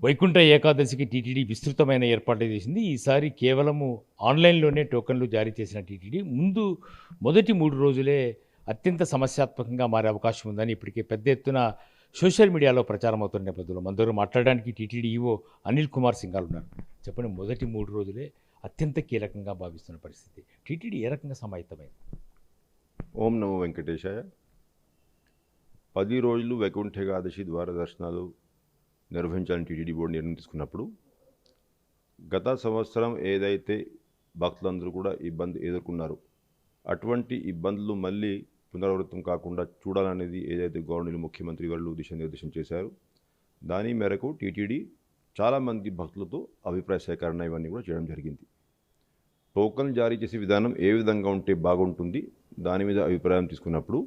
వైకుంఠ ఏకాదశికి టీటీడీ విస్తృతమైన ఏర్పాట్లు చేసింది. ఈసారి కేవలము ఆన్‌లైన్‌లోనే టోకెన్‌లు జారీ చేసిన టీటీడీ మొదటి 3 రోజులే అత్యంత సమస్యాత్మకంగా మారే అవకాశం ఉందని ఇప్పటికే పెద్ద ఎత్తున సోషల్ మీడియాలో ప్రచారం అవుతున్న నేపథ్యంలో మన దగ్గర మాట్లాడడానికి టీటీడీ ఈవో అనిల్ కుమార్ సింఘాల్ ఉన్నారు. చెప్పండి, మొదటి 3 రోజులే అత్యంత కీలకంగా భావిస్తున్న పరిస్థితి. టీటీడీ ఏ రకంగా సమాయత్తమైంది? ఓం నమో వెంకటేశాయ. 10 రోజులు వైకుంఠ ఏకాదశి ద్వార దర్శనాలు నిర్వహించాలని టీటీడీ బోర్డు నిర్ణయం తీసుకున్నప్పుడు, గత సంవత్సరం ఏదైతే భక్తులందరూ కూడా ఇబ్బంది ఎదుర్కొన్నారు, అటువంటి ఇబ్బందులు మళ్ళీ పునరావృతం కాకుండా చూడాలనేది ఏదైతే గవర్నర్ ముఖ్యమంత్రి వాళ్ళు దిశానిర్దేశం చేశారు, దాని మేరకు టీటీడీ చాలామంది భక్తులతో అభిప్రాయ సేకరణ ఇవన్నీ కూడా చేయడం జరిగింది. టోకన్ జారీ చేసే విధానం ఏ విధంగా ఉంటే బాగుంటుంది, దాని మీద అభిప్రాయం తీసుకున్నప్పుడు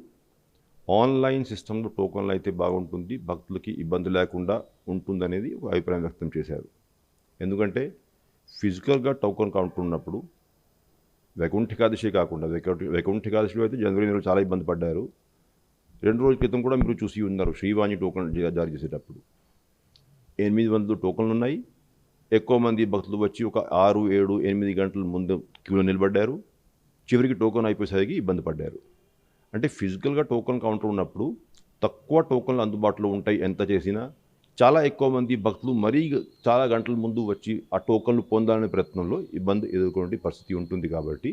ఆన్లైన్ సిస్టంలో టోకన్లు అయితే బాగుంటుంది, భక్తులకి ఇబ్బంది లేకుండా ఉంటుందనేది ఒక అభిప్రాయం వ్యక్తం చేశారు. ఎందుకంటే ఫిజికల్గా టోకన్ కౌంటర్ ఉన్నప్పుడు వైకుంఠ ఏకాదశి కాకుండా వైకుంఠ ఏకాదశిలో అయితే జనవరి నెలలో చాలా ఇబ్బంది పడ్డారు. 2 రోజుల క్రితం కూడా మీరు చూసి ఉన్నారు, శ్రీవాణి టోకన్ జారీ చేసేటప్పుడు 800 టోకన్లు ఉన్నాయి. ఎక్కువ మంది భక్తులు వచ్చి ఒక 6, 7, 8 గంటల ముందు క్యూలో నిలబడ్డారు. చివరికి టోకన్ అయిపోయేసరికి ఇబ్బంది పడ్డారు. అంటే ఫిజికల్గా టోకన్ కౌంటర్ ఉన్నప్పుడు తక్కువ టోకన్లు అందుబాటులో ఉంటాయి. ఎంత చేసినా చాలా ఎక్కువ మంది భక్తులు మరీ చాలా గంటల ముందు వచ్చి ఆ టోకన్లు పొందాలనే ప్రయత్నంలో ఇబ్బంది ఎదుర్కొనే పరిస్థితి ఉంటుంది. కాబట్టి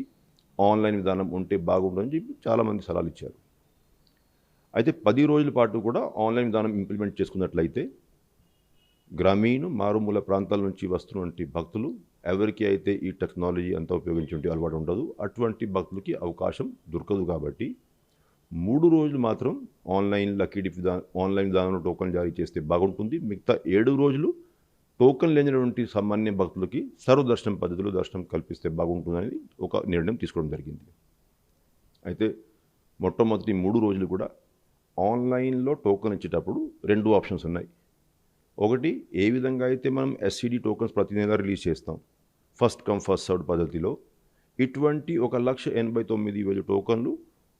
ఆన్లైన్ విధానం ఉంటే బాగుంటుందని చెప్పి చాలామంది సలహాలు ఇచ్చారు. అయితే 10 రోజుల పాటు కూడా ఆన్లైన్ విధానం ఇంప్లిమెంట్ చేసుకున్నట్లయితే గ్రామీణ మారుమూల ప్రాంతాల నుంచి వస్తున్నటువంటి భక్తులు ఎవరికి అయితే ఈ టెక్నాలజీ అంతా ఉపయోగించే అలవాటు ఉండదు, అటువంటి భక్తులకి అవకాశం దొరకదు. కాబట్టి 3 రోజులు మాత్రం ఆన్లైన్ విధానంలో టోకన్ జారీ చేస్తే బాగుంటుంది. మిగతా 7 రోజులు టోకన్ లేనటువంటి సామాన్య భక్తులకి సర్వదర్శనం పద్ధతిలో దర్శనం కల్పిస్తే బాగుంటుందని ఒక నిర్ణయం తీసుకోవడం జరిగింది. అయితే మొట్టమొదటి 3 రోజులు కూడా ఆన్లైన్లో టోకన్ ఇచ్చేటప్పుడు 2 ఆప్షన్స్ ఉన్నాయి. ఒకటి, ఏ విధంగా అయితే మనం ఎస్సీడీ టోకన్స్ ప్రతి నెల రిలీజ్ చేస్తాం, ఫస్ట్ కమ్ ఫస్ట్ సర్వ్డ్ పద్ధతిలో, ఇటువంటి 1,89,000 టోకన్లు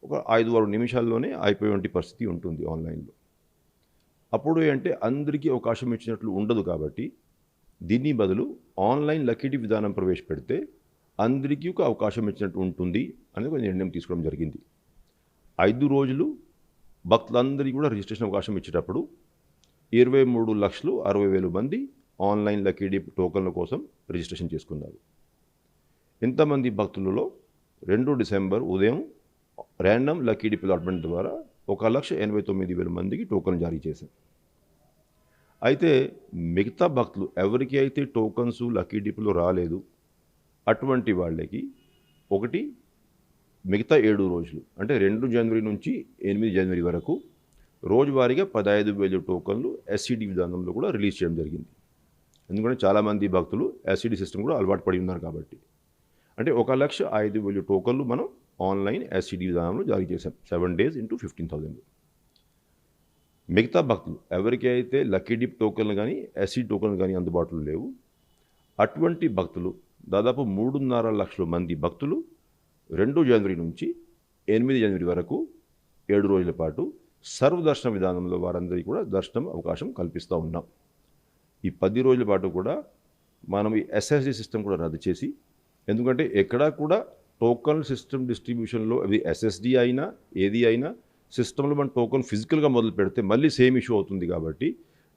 ఒక 5-6 నిమిషాల్లోనే అయిపోయేటువంటి పరిస్థితి ఉంటుంది ఆన్లైన్లో. అప్పుడు అంటే అందరికీ అవకాశం ఇచ్చినట్లు ఉండదు. కాబట్టి దీన్ని బదులు ఆన్లైన్ లక్కీ విధానం ప్రవేశపెడితే అందరికీ ఒక అవకాశం ఇచ్చినట్టు ఉంటుంది అనేది ఒక నిర్ణయం తీసుకోవడం జరిగింది. 5 రోజులు భక్తులందరికీ కూడా రిజిస్ట్రేషన్ అవకాశం ఇచ్చేటప్పుడు 23,60,000 మంది ఆన్లైన్ లక్కీ టోకన్ల కోసం రిజిస్ట్రేషన్ చేసుకున్నారు. ఇంతమంది భక్తులలో 2 డిసెంబర్ ఉదయం ర్యాండమ్ లక్కీ డిప్ అలాట్మెంట్ ద్వారా 1,89,000 మందికి టోకన్ జారీ చేశారు. అయితే మిగతా భక్తులు ఎవరికి అయితే టోకన్స్ లక్కీ డిప్లో రాలేదు, అటువంటి వాళ్ళకి ఒకటి, మిగతా 7 రోజులు అంటే 2 జనవరి నుంచి 8 జనవరి వరకు రోజువారీగా 15,000 టోకన్లు ఎస్సీడీ విధానంలో కూడా రిలీజ్ చేయడం జరిగింది. ఎందుకంటే చాలామంది భక్తులు ఎస్సీడీ సిస్టమ్ కూడా అలవాటు పడి ఉన్నారు. కాబట్టి అంటే 1,05,000 టోకన్లు మనం ఆన్లైన్ ఎస్సీడీ విధానంలో జారీ చేశాం. 7 days into 15,000. మిగతా భక్తులు ఎవరికి అయితే లక్కీ డిప్ టోకన్లు కానీ ఎస్సీడీ టోకన్లు కానీ అందుబాటులో లేవు, అటువంటి భక్తులు దాదాపు 3.5 లక్షల మంది భక్తులు 2 జనవరి నుంచి 8 జనవరి వరకు 7 రోజుల పాటు సర్వదర్శన విధానంలో వారందరికీ కూడా దర్శనం అవకాశం కల్పిస్తూ ఉన్నాం. ఈ 10 రోజుల పాటు కూడా మనం ఈ ఎస్ఎస్డి సిస్టమ్ కూడా రద్దు చేసి, ఎందుకంటే ఎక్కడా కూడా టోకన్ సిస్టమ్ డిస్ట్రిబ్యూషన్లో అది ఎస్ఎస్డి అయినా ఏది అయినా సిస్టంలో మనం టోకన్ ఫిజికల్గా మొదలు పెడితే మళ్ళీ సేమ్ ఇష్యూ అవుతుంది. కాబట్టి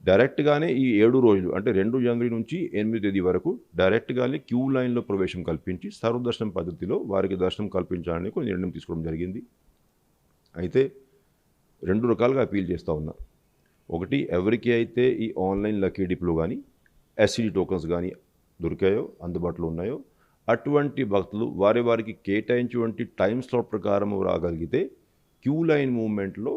డైరెక్ట్గానే ఈ 7 రోజులు అంటే 2 జనవరి నుంచి 8 తేదీ వరకు డైరెక్ట్గానే క్యూ లైన్లో ప్రవేశం కల్పించి సర్వదర్శనం పద్ధతిలో వారికి దర్శనం కల్పించాలని కొన్ని నిర్ణయం తీసుకోవడం జరిగింది. అయితే 2 రకాలుగా అపీల్ చేస్తూ ఉన్నా. ఒకటి, ఎవరికి అయితే ఈ ఆన్లైన్ లక్కీ డిప్లో కానీ ఎస్సీడీ టోకన్స్ కానీ దొరికాయో అందుబాటులో ఉన్నాయో అటువంటి భక్తులు వారికి కేటాయించేటువంటి టైం స్లాట్ ప్రకారం రాగలిగితే క్యూ లైన్ మూవ్మెంట్లో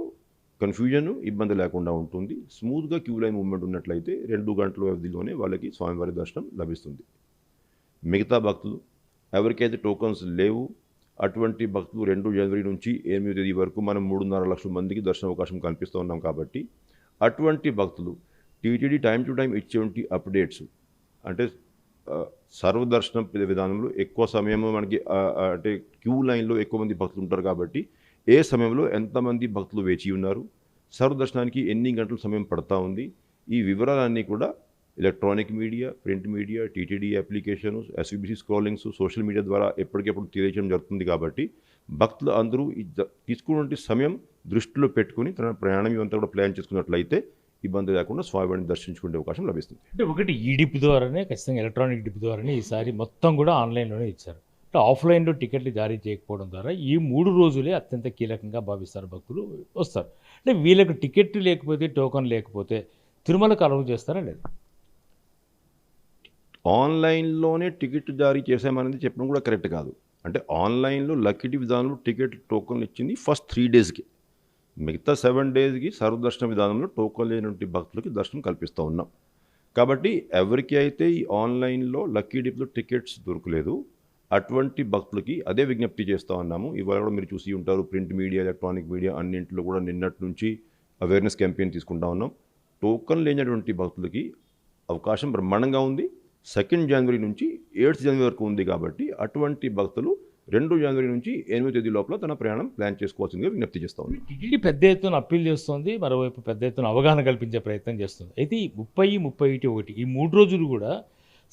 కన్ఫ్యూజన్ ఇబ్బంది లేకుండా ఉంటుంది. స్మూత్గా క్యూ లైన్ మూవ్మెంట్ ఉన్నట్లయితే 2 గంటల వ్యవధిలోనే వాళ్ళకి స్వామివారి దర్శనం లభిస్తుంది. మిగతా భక్తులు ఎవరికైతే టోకన్స్ లేవు, అటువంటి భక్తులు 2 జనవరి నుంచి 8 తేదీ వరకు మనం 3.5 లక్షల మందికి దర్శన అవకాశం కల్పిస్తూ ఉన్నాం. కాబట్టి అటువంటి భక్తులు టీటీడీ టైం టు టైం ఇచ్చేటువంటి అప్డేట్స్ అంటే సర్వదర్శనం విధానంలో ఎక్కువ సమయం మనకి అంటే క్యూ లైన్లో ఎక్కువ మంది భక్తులు ఉంటారు. కాబట్టి ఏ సమయంలో ఎంతమంది భక్తులు వేచి ఉన్నారు, సర్వదర్శనానికి ఎన్ని గంటల సమయం పడతా ఉంది, ఈ వివరాలన్నీ కూడా electronic media, print media, TTD application, SVBC scrollings, social media ద్వారా ఎప్పటికెప్పుడు తెలియజేయడం జరుగుతుంది కాబట్టి భక్తులు అందరూ తీసుకున్నటువంటి సమయం దృష్టిలో పెట్టుకుని తన ప్రయాణం ఇవంతా కూడా ప్లాన్ చేసుకున్నట్లయితే ఇబ్బంది లేకుండా స్వామివారిని దర్శించుకునే అవకాశం లభిస్తుంది. అంటే ఒకటి ఈ డిప్ ద్వారానే ఖచ్చితంగా ఎలక్ట్రానిక్ డిప్ ద్వారానే ఈసారి మొత్తం కూడా ఆన్లైన్లోనే ఇచ్చారు. అంటే ఆఫ్లైన్లో టికెట్లు జారీ చేయకపోవడం ద్వారా ఈ 3 రోజులే అత్యంత కీలకంగా భావిస్తారు, భక్తులు వస్తారు. అంటే వీళ్ళకి టికెట్ లేకపోతే, టోకన్ లేకపోతే తిరుమలకు అలౌ చేస్తారా లేదు? ఆన్లైన్లోనే టికెట్ జారీ చేసామనేది చెప్పడం కూడా కరెక్ట్ కాదు. అంటే ఆన్లైన్లో లక్కీ డిప్ విధానంలో టికెట్ టోకన్లు ఇచ్చింది ఫస్ట్ 3 డేస్కి. మిగతా 7 డేస్కి సర్వదర్శన విధానంలో టోకన్ లేనటువంటి భక్తులకి దర్శనం కల్పిస్తూ ఉన్నాం. కాబట్టి ఎవరికి అయితే ఈ ఆన్లైన్లో లక్కీ డిప్లో టికెట్స్ దొరకలేదు అటువంటి భక్తులకి అదే విజ్ఞప్తి చేస్తూ ఉన్నాము. ఇవాళ కూడా మీరు చూసి ఉంటారు, ప్రింట్ మీడియా, ఎలక్ట్రానిక్ మీడియా అన్నింటిలో కూడా నిన్నటి నుంచి అవేర్నెస్ క్యాంపెయిన్ తీసుకుంటా ఉన్నాం. టోకన్ లేనటువంటి భక్తులకి అవకాశం బ్రహ్మాండంగా ఉంది. 2 జనవరి నుంచి 8 జనవరి వరకు ఉంది కాబట్టి అటువంటి భక్తులు 2 జనవరి నుంచి 8 తేదీ లోపల తన ప్రయాణం ప్లాన్ చేసుకోవాల్సిందిగా విజ్ఞప్తి చేస్తూ ఉంది. టీటీడీ పెద్ద ఎత్తున అప్పీల్ చేస్తుంది, మరోవైపు పెద్ద ఎత్తున అవగాహన కల్పించే ప్రయత్నం చేస్తుంది. అయితే ఈ 30, 31 ఈ 3 రోజులు కూడా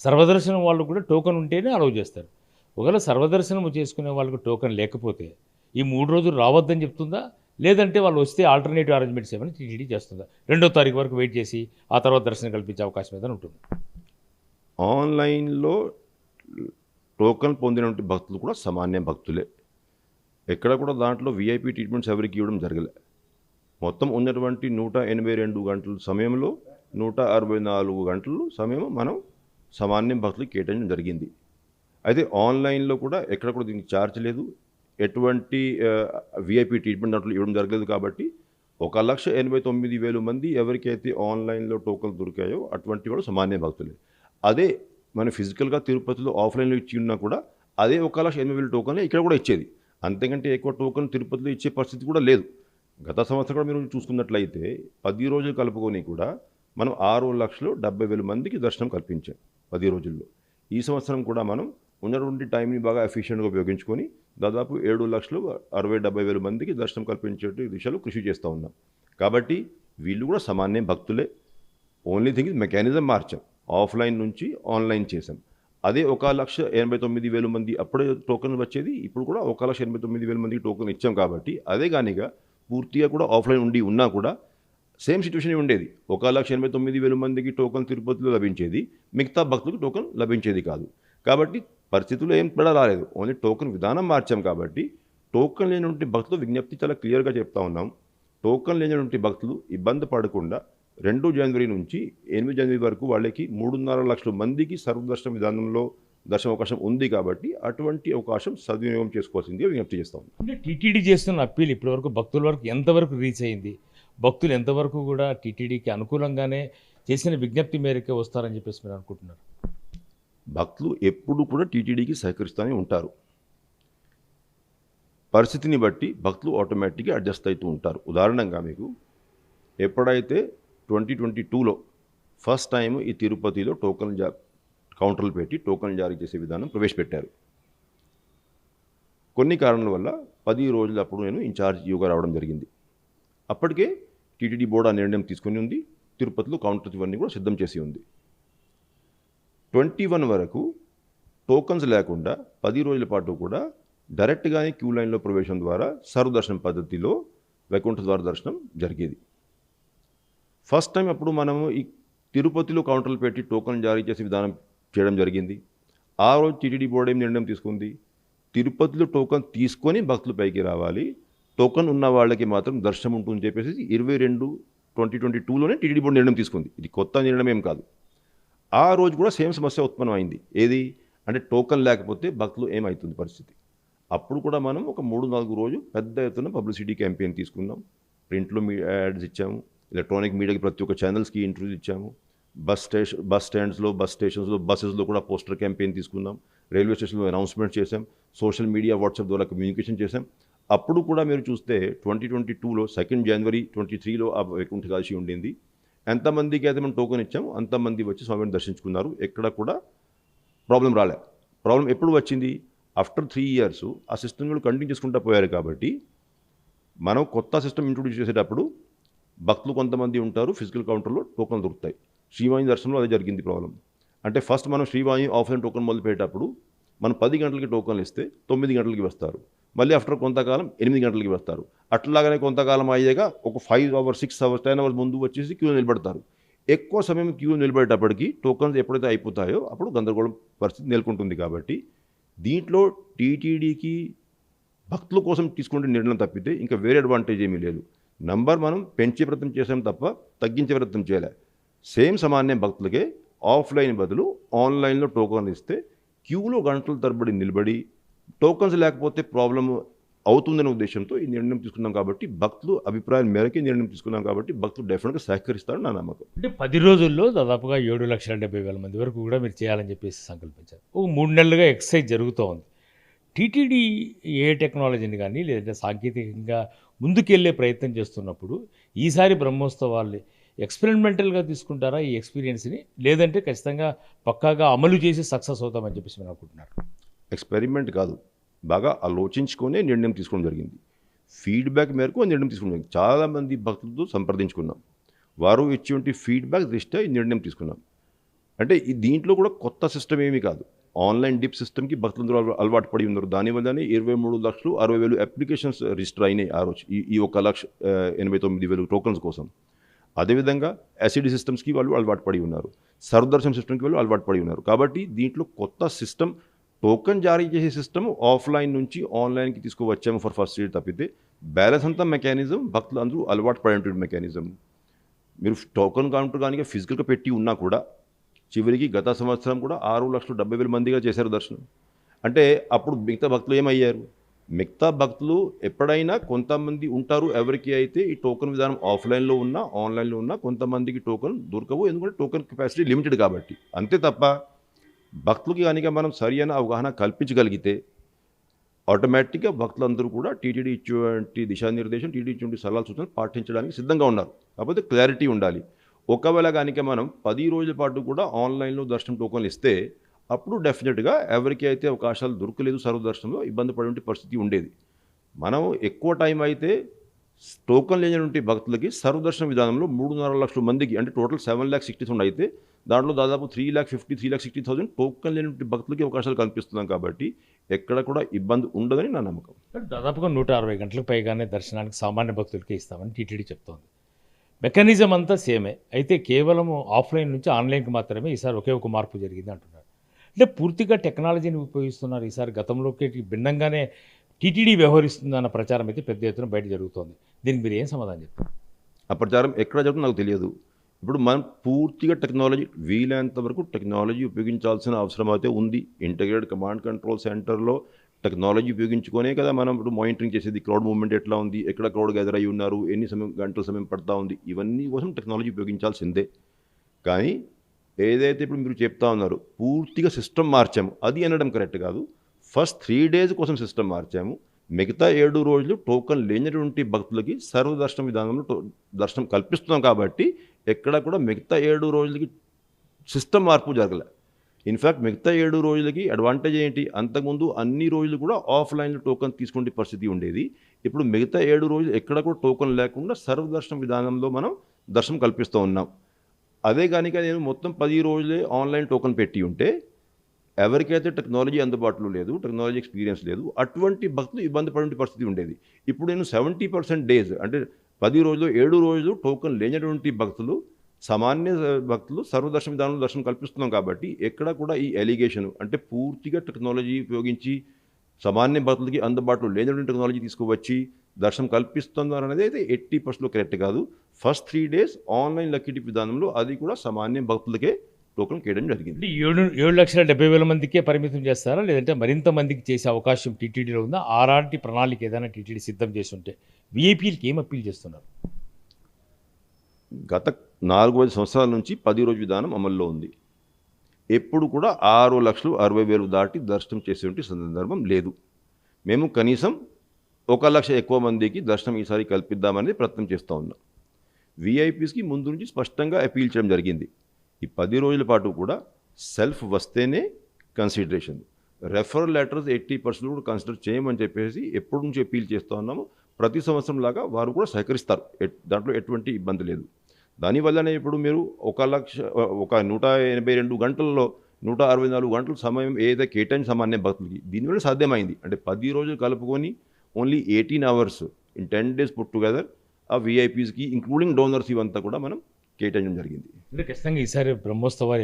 సర్వదర్శనం వాళ్ళు కూడా టోకన్ ఉంటేనే అలౌ చేస్తారు. ఒకవేళ సర్వదర్శనం చేసుకునే వాళ్ళకు టోకన్ లేకపోతే ఈ 3 రోజులు రావద్దని చెప్తుందా, లేదంటే వాళ్ళు వస్తే ఆల్టర్నేటివ్ అరేంజ్మెంట్స్ ఏమైనా టీటీడీ చేస్తుందా? 2వ తారీఖు వరకు వెయిట్ చేసి ఆ తర్వాత దర్శనం కల్పించే అవకాశం ఏదైనా ఉంటుంది? ఆన్లైన్లో టోకన్ పొందినటువంటి భక్తులు కూడా సామాన్య భక్తులే. ఎక్కడ కూడా దాంట్లో వీఐపీ ట్రీట్మెంట్స్ ఎవరికి ఇవ్వడం జరగలే. మొత్తం ఉన్నటువంటి 182 గంటల సమయంలో 164 గంటలు సమయం మనం సామాన్య భక్తులకు కేటాయించడం జరిగింది. అయితే ఆన్లైన్లో కూడా ఎక్కడ కూడా దీనికి ఛార్జ్ లేదు, ఎటువంటి వీఐపీ ట్రీట్మెంట్ దాంట్లో ఇవ్వడం జరగలేదు. కాబట్టి 1,89,000 మంది ఎవరికైతే ఆన్లైన్లో టోకన్లు దొరికాయో అటువంటి వాడు సామాన్య భక్తులే. అదే మన ఫిజికల్గా తిరుపతిలో ఆఫ్లైన్లో ఇచ్చి ఉన్నా కూడా అదే 1,80,000 టోకన్లే ఇక్కడ కూడా ఇచ్చేది. అంతకంటే ఎక్కువ టోకన్ తిరుపతిలో ఇచ్చే పరిస్థితి కూడా లేదు. గత సంవత్సరం కూడా మీరు చూసుకున్నట్లయితే 10 రోజులు కలుపుకొని కూడా మనం 6,70,000 మందికి దర్శనం కల్పించాం 10 రోజుల్లో. ఈ సంవత్సరం కూడా మనం ఉన్నటువంటి టైంని బాగా ఎఫిషియెంట్గా ఉపయోగించుకొని దాదాపు 7,60,70,000 మందికి దర్శనం కల్పించే దిశలో కృషి చేస్తూ ఉన్నాం. కాబట్టి వీళ్ళు కూడా సామాన్య భక్తులే. ఓన్లీ థింగ్ ఇస్ మెకానిజం మార్చాం, ఆఫ్లైన్ నుంచి ఆన్లైన్ చేసాం. అదే 1,89,000 మంది అప్పుడే టోకన్లు వచ్చేది, ఇప్పుడు కూడా 1,89,000 మందికి టోకన్ ఇచ్చాం. కాబట్టి అదే కానిగా పూర్తిగా కూడా ఆఫ్లైన్ ఉన్నా కూడా సేమ్ సిచ్యువేషన్ ఉండేది. 1,89,000 మందికి టోకన్ తిరుపతిలో లభించేది, మిగతా భక్తులకు టోకన్ లభించేది కాదు. కాబట్టి పరిస్థితులు ఏం తేడా రాలేదు, ఓన్లీ టోకన్ విధానం మార్చాం. కాబట్టి టోకన్ లేనటువంటి భక్తులు విజ్ఞప్తి చాలా క్లియర్గా చెప్తా ఉన్నాం. టోకన్ లేనటువంటి భక్తులు ఇబ్బంది పడకుండా 2 జనవరి నుంచి 8 జనవరి వరకు వాళ్ళకి 3.5 లక్షల మందికి సర్వదర్శన విధానంలో దర్శన అవకాశం ఉంది. కాబట్టి అటువంటి అవకాశం సద్వినియోగం చేసుకోవాల్సిందిగా విజ్ఞప్తి చేస్తాం. అంటే టీటీడీ చేస్తున్న అప్పీల్ ఇప్పటివరకు భక్తుల వరకు ఎంతవరకు రీచ్ అయింది? భక్తులు ఎంతవరకు కూడా టీటీడీకి అనుకూలంగానే చేసిన విజ్ఞప్తి మేరకే వస్తారని చెప్పేసి మీరు అనుకుంటున్నారు? భక్తులు ఎప్పుడు కూడా టీటీడీకి సహకరిస్తూనే ఉంటారు. పరిస్థితిని బట్టి భక్తులు ఆటోమేటిక్గా అడ్జస్ట్ అవుతూ ఉంటారు. ఉదాహరణగా మీకు ఎప్పుడైతే 2022లో ఫస్ట్ టైం ఈ తిరుపతిలో కౌంటర్లు పెట్టి టోకన్లు జారీ చేసే విధానం ప్రవేశపెట్టారు. కొన్ని కారణాల వల్ల 10 రోజులు అప్పుడు నేను ఇన్ఛార్జ్ యోగా రావడం జరిగింది. అప్పటికే టీటీడీ బోర్డు ఆ నిర్ణయం తీసుకుని ఉంది. తిరుపతిలో కౌంటర్స్ ఇవన్నీ కూడా సిద్ధం చేసి ఉంది. 21 వరకు టోకన్స్ లేకుండా 10 రోజుల పాటు కూడా డైరెక్ట్గానే క్యూ లైన్లో ప్రవేశం ద్వారా సర్వదర్శనం పద్ధతిలో వైకుంఠ ద్వార దర్శనం జరిగేది. ఫస్ట్ టైం అప్పుడు మనము ఈ తిరుపతిలో కౌంటర్లు పెట్టి టోకన్ జారీ చేసే విధానం చేయడం జరిగింది. ఆ రోజు టీటీడీ బోర్డు ఏం నిర్ణయం తీసుకుంది, తిరుపతిలో టోకన్ తీసుకొని భక్తులు పైకి రావాలి, టోకన్ ఉన్న వాళ్ళకి మాత్రం దర్శనం ఉంటుందని చెప్పేసి 22/2022లోనే టీటీడీ బోర్డు నిర్ణయం తీసుకుంది. ఇది కొత్త నిర్ణయం ఏం కాదు. ఆ రోజు కూడా సేమ్ సమస్య ఉత్పన్నమైంది. ఏది అంటే టోకన్ లేకపోతే భక్తులు ఏమవుతుంది పరిస్థితి. అప్పుడు కూడా మనం ఒక 3-4 రోజు పెద్ద ఎత్తున పబ్లిసిటీ క్యాంపెయిన్ తీసుకున్నాం. ప్రింట్లో యాడ్స్ ఇచ్చాము, ఎలక్ట్రానిక్ మీడియాకి ప్రతి ఒక్క ఛానల్స్కి ఇంటర్వ్యూస్ ఇచ్చాము, బస్ స్టాండ్స్లో బస్ స్టేషన్స్లో బస్సెస్లో కూడా పోస్టర్ క్యాంపెయిన్ తీసుకున్నాం, రైల్వే స్టేషన్లో అనౌన్స్మెంట్ చేశాం, సోషల్ మీడియా వాట్సాప్ ద్వారా కమ్యూనికేషన్ చేశాం. అప్పుడు కూడా మీరు చూస్తే 2022లో 2 జనవరి 2023లో ఆ వైకుంఠ ఏకాదశి ఉండింది. ఎంతమందికి అయితే మనం టోకెన్ ఇచ్చామో అంతమంది వచ్చి స్వామిని దర్శించుకున్నారు. ఎక్కడ కూడా ప్రాబ్లం రాలే. ప్రాబ్లం ఎప్పుడు వచ్చింది, ఆఫ్టర్ 3 years ఆ సిస్టమ్ కూడా కంటిన్యూ చేసుకుంటూ పోయారు. కాబట్టి మనం కొత్త సిస్టమ్ ఇంట్రొడ్యూస్ చేసేటప్పుడు భక్తులు కొంతమంది ఉంటారు, ఫిజికల్ కౌంటర్లో టోకెన్లు దొరుకుతాయి. శ్రీవాణి దర్శనంలో అదే జరిగింది ప్రాబ్లం. అంటే ఫస్ట్ మనం శ్రీవాణి ఆఫ్లైన్ టోకెన్ మొదలుపెట్టేటప్పుడు మనం 10 గంటలకి టోకన్లు ఇస్తే 9 గంటలకి వస్తారు. మళ్ళీ ఆఫ్టర్ కొంతకాలం 8 గంటలకి వస్తారు. అట్లాగనే కొంతకాలం అయ్యాక ఒక 5 అవర్స్, 6 అవర్స్, 10 అవర్స్ ముందు వచ్చేసి క్యూలో నిలబడతారు. ఎక్కువ సమయం క్యూ నిలబడేటప్పటికి టోకన్స్ ఎప్పుడైతే అయిపోతాయో అప్పుడు గందరగోళం పరిస్థితి నెలకొంటుంది. కాబట్టి దీంట్లో టీటీడీకి భక్తుల కోసం తీసుకునే నిర్ణయం తప్పితే ఇంకా వేరే అడ్వాంటేజ్ ఏమీ లేదు. నంబర్ మనం పెంచే ప్రయత్నం చేసాం తప్ప తగ్గించే ప్రయత్నం చేయలే. సేమ్ సామాన్య భక్తులకే ఆఫ్లైన్ బదులు ఆన్లైన్లో టోకన్లు ఇస్తే క్యూలో గంటల తరబడి నిలబడి టోకన్స్ లేకపోతే ప్రాబ్లం అవుతుందనే ఉద్దేశంతో ఈ నిర్ణయం తీసుకున్నాం. కాబట్టి భక్తులు అభిప్రాయం మేరకే నిర్ణయం తీసుకున్నాం. కాబట్టి భక్తులు డెఫినెట్గా సహకరిస్తారని నా నమ్మకం. అంటే 10 రోజుల్లో దాదాపుగా 7,70,000 మంది వరకు కూడా మీరు చేయాలని చెప్పేసి సంకల్పించారు. ఒక 3 నెలలుగా ఎక్సర్సైజ్ జరుగుతూ ఉంది. టీటీడీ ఏ టెక్నాలజీని కానీ లేదంటే సాంకేతికంగా ముందుకెళ్ళే ప్రయత్నం చేస్తున్నప్పుడు ఈసారి బ్రహ్మోత్సవాలు ఎక్స్పెరిమెంటల్గా తీసుకుంటారా ఈ ఎక్స్పీరియన్స్ని, లేదంటే ఖచ్చితంగా పక్కాగా అమలు చేసి సక్సెస్ అవుతామని చెప్పేసి మీరు అనుకుంటున్నారు? ఎక్స్పెరిమెంట్ కాదు, బాగా ఆలోచించుకునే నిర్ణయం తీసుకోవడం జరిగింది. ఫీడ్బ్యాక్ మేరకు ఆ నిర్ణయం తీసుకోవడం జరిగింది. చాలామంది భక్తులతో సంప్రదించుకున్నాం. వారు ఇచ్చేటువంటి ఫీడ్బ్యాక్ దృష్ట్యా ఈ నిర్ణయం తీసుకున్నాం. అంటే దీంట్లో కూడా కొత్త సిస్టమ్ ఏమీ కాదు. ఆన్లైన్ డిప్ సిస్టమ్కి భక్తులందరూ అలవాటు పడి ఉన్నారు. దానివల్లనే 23,60,000 అప్లికేషన్స్ రిజిస్టర్ అయినాయి ఆ రోజు ఈ 1,89,000 టోకన్స్ కోసం. అదేవిధంగా ఎస్ఈడి సిస్టమ్స్కి వాళ్ళు అలవాటు పడి ఉన్నారు. సర్వదర్శన్ సిస్టమ్కి వాళ్ళు అలవాటు పడి ఉన్నారు. కాబట్టి దీంట్లో కొత్త సిస్టమ్, టోకన్ జారీ చేసే సిస్టమ్ ఆఫ్లైన్ నుంచి ఆన్లైన్కి తీసుకువచ్చాము ఫర్ ఫస్ట్ ఇయర్ తప్పితే బ్యాలెన్స్ అంతా మెకానిజం భక్తులు అందరూ అలవాటు పడేటువంటి మెకానిజం. మీరు టోకన్ కౌంటర్ కానీ ఫిజికల్గా పెట్టి ఉన్నా కూడా చివరికి గత సంవత్సరం కూడా 6,70,000 మందిగా చేశారు దర్శనం. అంటే అప్పుడు మిగతా భక్తులు ఏమయ్యారు? మిగతా భక్తులు ఎప్పుడైనా కొంతమంది ఉంటారు, ఎవరికి అయితే ఈ టోకన్ విధానం ఆఫ్లైన్లో ఉన్నా ఆన్లైన్లో ఉన్నా కొంతమందికి టోకన్ దొరకవు. ఎందుకంటే టోకన్ కెపాసిటీ లిమిటెడ్ కాబట్టి. అంతే తప్ప భక్తులకి కనుక మనం సరి అయిన అవగాహన కల్పించగలిగితే ఆటోమేటిక్గా భక్తులందరూ కూడా టీటీడీ ఇచ్చేటువంటి దిశానిర్దేశం, టీటీడీ ఇచ్చేటువంటి సలహాలు సూచనలు పాటించడానికి సిద్ధంగా ఉన్నారు. కాకపోతే క్లారిటీ ఉండాలి. ఒకవేళ కనుక మనం 10 రోజుల పాటు కూడా ఆన్లైన్లో దర్శనం టోకన్లు ఇస్తే అప్పుడు డెఫినెట్గా ఎవరికి అయితే అవకాశాలు దొరకలేదు సర్వదర్శనంలో ఇబ్బంది పడే పరిస్థితి ఉండేది. మనం ఎక్కువ టైం అయితే టోకన్ లేనటువంటి భక్తులకి సర్వదర్శన విధానంలో 3.5 లక్షల మందికి, అంటే టోటల్ 7,60,000 అయితే దాంట్లో దాదాపు 3,60,000 టోకన్ లేనటువంటి భక్తులకి అవకాశాలు కల్పిస్తున్నాం. కాబట్టి ఎక్కడ కూడా ఇబ్బంది ఉండదని నా నమ్మకం. దాదాపుగా 160 గంటలకు పైగానే దర్శనానికి సామాన్య భక్తులకే ఇస్తామని టీటీడీ చెప్తోంది. మెకానిజం అంతా సేమే, అయితే కేవలం ఆఫ్లైన్ నుంచి ఆన్లైన్కి మాత్రమే ఈసారి ఒకే ఒక మార్పు జరిగింది అంటున్నారు. అంటే పూర్తిగా టెక్నాలజీని ఉపయోగిస్తున్నారు ఈసారి. గతంలోకి భిన్నంగానే టీటీడీ వ్యవహరిస్తుందన్న ప్రచారం అయితే పెద్ద ఎత్తున బయట జరుగుతోంది. దీనికి మీరు ఏం సమాధానం చెప్తారు? ఆ ప్రచారం ఎక్కడ జరుగుతుందో నాకు తెలియదు. ఇప్పుడు మనం పూర్తిగా టెక్నాలజీ, వీలైనంత వరకు టెక్నాలజీ ఉపయోగించాల్సిన అవసరం అయితే ఉంది. ఇంటిగ్రేటెడ్ కమాండ్ కంట్రోల్ సెంటర్లో టెక్నాలజీ ఉపయోగించుకొనే కదా మనం ఇప్పుడు మానిటరింగ్ చేసేది. క్రౌడ్ మూవ్మెంట్ ఎట్లా ఉంది, ఎక్కడ క్రౌడ్ గ్యాదర్ అయ్యి ఉన్నారు, ఎన్ని గంటల సమయం పడతా ఉంది, ఇవన్నీ కోసం టెక్నాలజీ ఉపయోగించాల్సిందే. కానీ ఏదైతే ఇప్పుడు మీరు చెప్తా ఉన్నారు పూర్తిగా సిస్టమ్ మార్చాము, అది అనడం కరెక్ట్ కాదు. ఫస్ట్ 3 days కోసం సిస్టమ్ మార్చాము. మిగతా 7 రోజులు టోకన్ లేనటువంటి భక్తులకి సర్వదర్శన విధానంలో దర్శనం కల్పిస్తున్నాం. కాబట్టి ఎక్కడ కూడా మిగతా 7 రోజులకి సిస్టమ్ మార్పు జరగలే. ఇన్ఫ్యాక్ట్ మిగతా 7 రోజులకి అడ్వాంటేజ్ ఏంటి? అంతకుముందు అన్ని రోజులు కూడా ఆఫ్లైన్లో టోకన్ తీసుకునే పరిస్థితి ఉండేది. ఇప్పుడు మిగతా 7 రోజులు ఎక్కడ కూడా టోకన్ లేకుండా సర్వదర్శన విధానంలో మనం దర్శనం కల్పిస్తూ ఉన్నాం. అదే కనుక నేను మొత్తం 10 రోజులే ఆన్లైన్ టోకన్ పెట్టి ఉంటే ఎవరికైతే టెక్నాలజీ అందుబాటులో లేదు, టెక్నాలజీ ఎక్స్పీరియన్స్ లేదు, అటువంటి భక్తులు ఇబ్బంది పడే పరిస్థితి ఉండేది. ఇప్పుడు నేను 70% డేస్, అంటే 10 రోజులు 7 రోజులు టోకన్ లేనటువంటి భక్తులు, సామాన్య భక్తులు సర్వదర్శన విధానంలో దర్శనం కల్పిస్తున్నాం. కాబట్టి ఎక్కడ కూడా ఈ ఎలిగేషన్, అంటే పూర్తిగా టెక్నాలజీ ఉపయోగించి సామాన్య భక్తులకి అందుబాటులో లేనటువంటి టెక్నాలజీ తీసుకువచ్చి దర్శనం కల్పిస్తున్నారు అనేది అయితే 80% కరెక్ట్ కాదు. First 3 days online lucky dip విధానంలో అది కూడా సామాన్య భక్తులకే టోకన్ కేయడం జరిగింది. 7,70,000 మందికే పరిమితం చేస్తారా, లేదంటే మరింత మందికి చేసే అవకాశం టీటీడీలో ఉందా? అలాంటి ప్రణాళిక ఏదైనా టీటీడీ సిద్ధం చేసి ఉంటే వీఐపీలకి ఏం అప్పీల్ చేస్తున్నారు? గత 4-5 సంవత్సరాల నుంచి 10 రోజు విధానం అమల్లో ఉంది. ఎప్పుడు కూడా 6,60,000 దాటి దర్శనం చేసేటువంటి సందర్భం లేదు. మేము కనీసం 1,00,000 ఎక్కువ మందికి దర్శనం ఈసారి కల్పిద్దామనేది ప్రయత్నం చేస్తూ ఉన్నాం. వీఐపీస్కి ముందు నుంచి స్పష్టంగా అపీల్ చేయడం జరిగింది. ఈ 10 రోజుల పాటు కూడా సెల్ఫ్ వస్తేనే కన్సిడరేషన్, రెఫరల్ లెటర్స్ 80% కూడా కన్సిడర్ చేయమని చెప్పేసి ఎప్పటి నుంచి అపీల్ చేస్తూ ఉన్నాము. ప్రతి సంవత్సరం లాగా వారు కూడా సహకరిస్తారు, దాంట్లో ఎటువంటి ఇబ్బంది లేదు. దానివల్లనే ఇప్పుడు మీరు 182 గంటల్లో 164 గంటల సమయం ఏదైతే కేటాయించిన సామాన్య భక్తులకి దీనివల్ల సాధ్యమైంది. అంటే 10 రోజులు కలుపుకొని only 18 hours in 10 days put together ఆ వీఐపీస్కి ఇంక్లూడింగ్ డోనర్స్ ఇవంతా కూడా మనం కేటాయించడం జరిగింది. అంటే ఖచ్చితంగా ఈసారి బ్రహ్మోత్సవాలు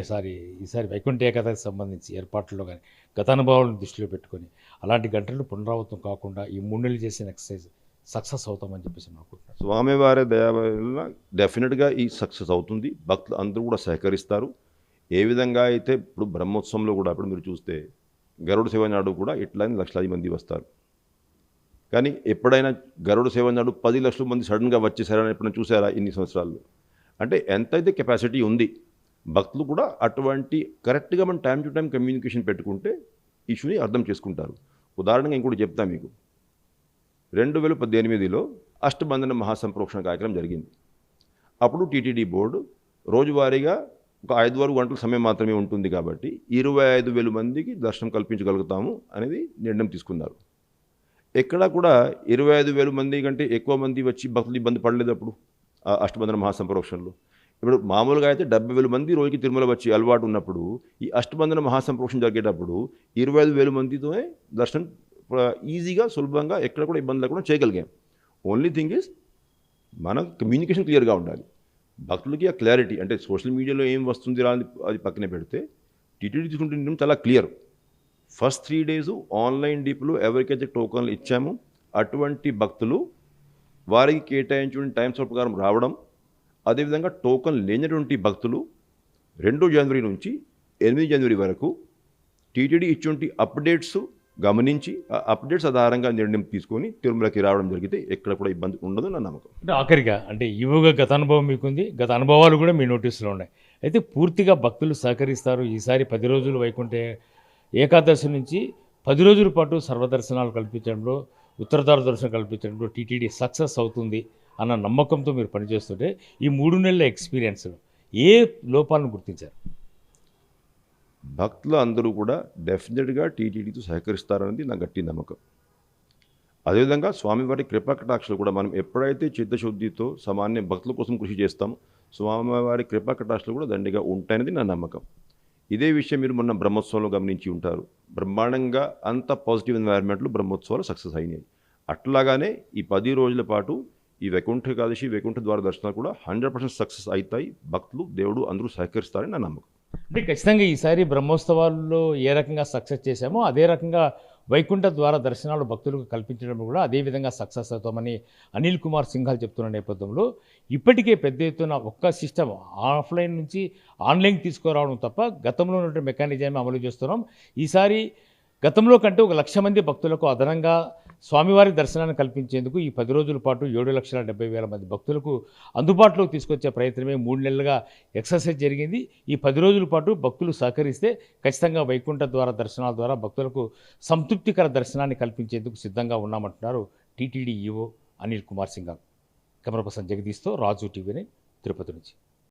ఈసారి వైకుంఠ ఏకాదశికి సంబంధించి ఏర్పాట్లలో కానీ గత అనుభవాలను దృష్టిలో పెట్టుకొని అలాంటి గంటలు పునరావృతం కాకుండా ఈ 3 నెలలు చేసిన ఎక్సర్సైజ్ సక్సెస్ అవుతామని చెప్పేసి నేను అనుకుంటున్నాను. స్వామివారి దయ వల్ల డెఫినెట్గా ఈ సక్సెస్ అవుతుంది. భక్తులు అందరూ కూడా సహకరిస్తారు. ఏ విధంగా అయితే ఇప్పుడు బ్రహ్మోత్సవంలో కూడా ఇప్పుడు మీరు చూస్తే గరుడ సేవ నాడు కూడా ఇట్లానే లక్షలాది మంది వస్తారు. కానీ ఎప్పుడైనా గరుడ సేవ నాడు 10 లక్షల మంది సడన్గా వచ్చేసారని ఎప్పుడైనా చూసారా ఇన్ని సంవత్సరాలు? అంటే ఎంతైతే కెపాసిటీ ఉంది భక్తులు కూడా అటువంటి కరెక్ట్గా మనం టైం టు టైం కమ్యూనికేషన్ పెట్టుకుంటే ఇష్యూని అర్థం చేసుకుంటారు. ఉదాహరణగా ఇంకోటి చెప్తా మీకు. 2018లో అష్టబంధన మహాసంప్రోక్షణ కార్యక్రమం జరిగింది. అప్పుడు టీటీడీ బోర్డు రోజువారీగా ఒక 5 గంటల సమయం మాత్రమే ఉంటుంది కాబట్టి 25,000 మందికి దర్శనం కల్పించగలుగుతాము అనేది నిర్ణయం తీసుకున్నారు. ఎక్కడా కూడా 25,000 మంది కంటే ఎక్కువ మంది వచ్చి భక్తులు ఇబ్బంది పడలేదు అప్పుడు అష్టబంధన మహాసంప్రోక్షణలో. ఇప్పుడు మామూలుగా అయితే 70,000 మంది రోజుకి తిరుమల వచ్చి అలవాటు ఉన్నప్పుడు ఈ అష్టబంధన మహాసంప్రోక్షణ జరిగేటప్పుడు 25,000 మందితోనే దర్శనం ఈజీగా సులభంగా ఎక్కడ కూడా ఇబ్బంది లేకుండా చేయగలిగాం. ఓన్లీ థింగ్ ఈజ్ మన కమ్యూనికేషన్ క్లియర్గా ఉండాలి. భక్తులకి ఆ క్లారిటీ అంటే సోషల్ మీడియాలో ఏం వస్తుంది రాని అది పక్కనే పెడితే టీటీడీ తీసుకుంటున్న చాలా క్లియర్. ఫస్ట్ 3 days ఆన్లైన్ డీప్లో ఎవరికైతే టోకన్లు ఇచ్చామో అటువంటి భక్తులు వారికి కేటాయించిన టైం స్లాట్ ప్రకారం రావడం, అదేవిధంగా టోకన్ లేనటువంటి భక్తులు 2 జనవరి నుంచి 8 జనవరి వరకు టీటీడీ ఇచ్చిన అప్డేట్స్ గమనించి ఆ అప్డేట్స్ ఆధారంగా నిర్ణయం తీసుకొని తిరుమలకి రావడం జరిగితే ఎక్కడ కూడా ఇబ్బంది ఉండదు నా నమ్మకం. అంటే ఆఖరిగా అంటే ఈవోగా గత అనుభవం మీకుంది, గత అనుభవాలు కూడా మీ నోటీసులో ఉన్నాయి. అయితే పూర్తిగా భక్తులు సహకరిస్తారు. ఈసారి 10 రోజులు వైకుంఠ ఏకాదశి నుంచి 10 రోజుల పాటు సర్వదర్శనాలు కల్పించడంలో, ఉత్తరధార దర్శనం కల్పించడంలో టీటీడీ సక్సెస్ అవుతుంది అన్న నమ్మకంతో మీరు పనిచేస్తుంటే ఈ 3 నెలల ఎక్స్పీరియన్స్లో ఏ లోపాలను గుర్తించారు? భక్తులు అందరూ కూడా డెఫినెట్గా టీటీడీతో సహకరిస్తారనేది నా గట్టి నమ్మకం. అదేవిధంగా స్వామివారి కృపాకటాక్షలు కూడా మనం ఎప్పుడైతే చిత్తశుద్ధితో సామాన్య భక్తుల కోసం కృషి చేస్తామో స్వామివారి కృపాకటాక్షలు కూడా దండిగా ఉంటాయనేది నా నమ్మకం. ఇదే విషయం మీరు మొన్న బ్రహ్మోత్సవంలో గమనించి ఉంటారు. బ్రహ్మాండంగా అంత పాజిటివ్ ఎన్వైర్న్మెంట్లో బ్రహ్మోత్సవాలు సక్సెస్ అయినాయి. అట్లాగానే ఈ 10 రోజుల పాటు ఈ వైకుంఠ ఏకాదశి, వైకుంఠ ద్వార దర్శనాలు కూడా 100% సక్సెస్ అవుతాయి. భక్తులు, దేవుడు అందరూ సహకరిస్తారని నా నమ్మకం. అంటే ఖచ్చితంగా ఈసారి బ్రహ్మోత్సవాల్లో ఏ రకంగా సక్సెస్ చేశామో అదే రకంగా వైకుంఠ ద్వార దర్శనాలు భక్తులకు కల్పించడం కూడా అదే విధంగా సక్సెస్ అవుతామని అనిల్ కుమార్ సింఘాల్ చెప్తున్న నేపథ్యంలో ఇప్పటికే పెద్ద ఎత్తున ఒక్క సిస్టమ్ ఆఫ్లైన్ నుంచి ఆన్లైన్ తీసుకురావడం తప్ప గతంలో ఉన్నటువంటి మెకానిజం అమలు చేస్తున్నాం. ఈసారి గతంలో కంటే 1,00,000 మంది భక్తులకు అదనంగా స్వామివారి దర్శనాన్ని కల్పించేందుకు ఈ 10 రోజుల పాటు 7,70,000 మంది భక్తులకు అందుబాటులోకి తీసుకొచ్చే ప్రయత్నమే 3 నెలలుగా ఎక్సర్సైజ్ జరిగింది. ఈ 10 రోజుల పాటు భక్తులు సహకరిస్తే ఖచ్చితంగా వైకుంఠ ద్వార దర్శనాల ద్వారా భక్తులకు సంతృప్తికర దర్శనాన్ని కల్పించేందుకు సిద్ధంగా ఉన్నామంటున్నారు TTD EO Anil Kumar Singhal. Camera person జగదీష్తో రాజు టీవీ 9 తిరుపతి నుంచి.